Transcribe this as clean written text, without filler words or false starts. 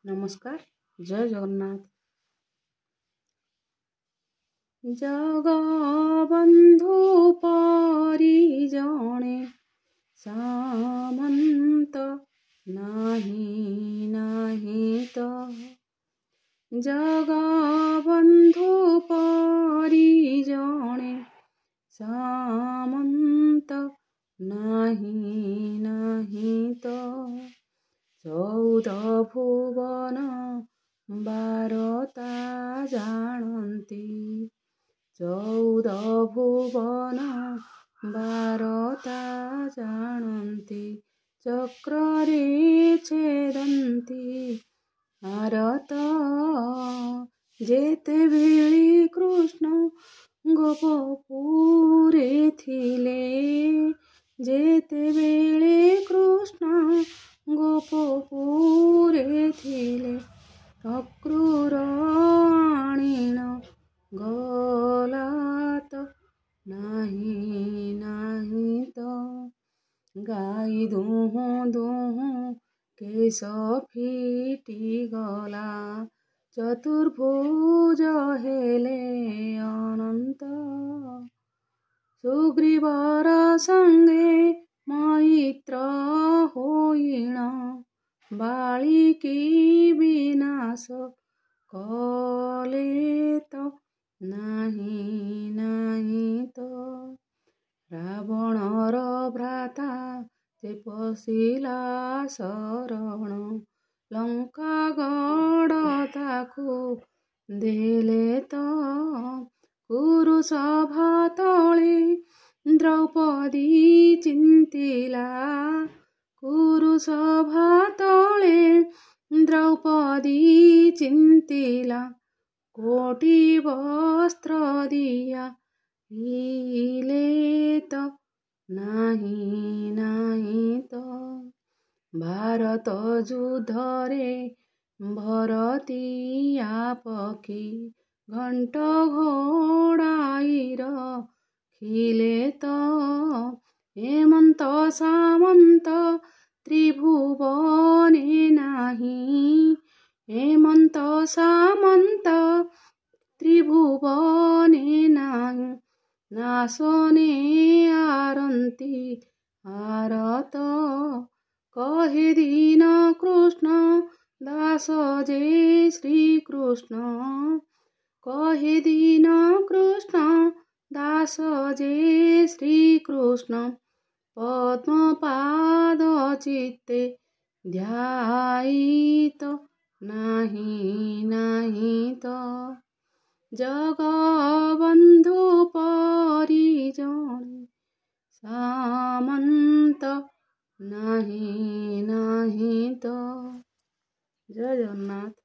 नमस्कार। जय जगन्नाथ। जगबंधु परिजणे सामंत नाही नाही तो। जगबंधु परिजणे सामंत नाही नाही तो। 14 भुवन बारता जानती। 14 भुवन बारता जानती। चक्रे छेदंती आरत जेतेबेले कृष्ण गोपपुरे थिले। जेतेबेले कृष्ण गोपपुरे थिले। अक्रूर आणीण गलात नाही नाही तो। गाई दुहु दुहु केश फिटी गला। चतुर्भुज हेले अनंत। सुग्रीवर संगे मैत्र होईण। बाळिकी विनाश कलेत नाही नाही तो। रावणर भ्राता जे पशिला शरण। लंका गड ताकू देले तो। कुरुसभा तळे द्रौपदी चिंतिला। कुरुसभा तळे द्रौपदी चिंतिला। कोटी वस्त्र दिया हिलेत नाही नाही तो। भारत युद्धरे भरतिया पक्षी। घंट घोडाईर खिले तो। हेमंत सामंत त्रिभुवने नाही। हेमंत सामंत त्रिभुवने नाही। नासने आरंती आरत कहे दीन कृष्ण दास जे श्री कृष्ण। कहे दीन कृष्ण दास जे श्री कृष्ण। पद्मपाद चित्ते ध्यायित नाही नाही तो। जगबंधु परिजने सामंत नाही नाही तो। जय जगन्नाथ।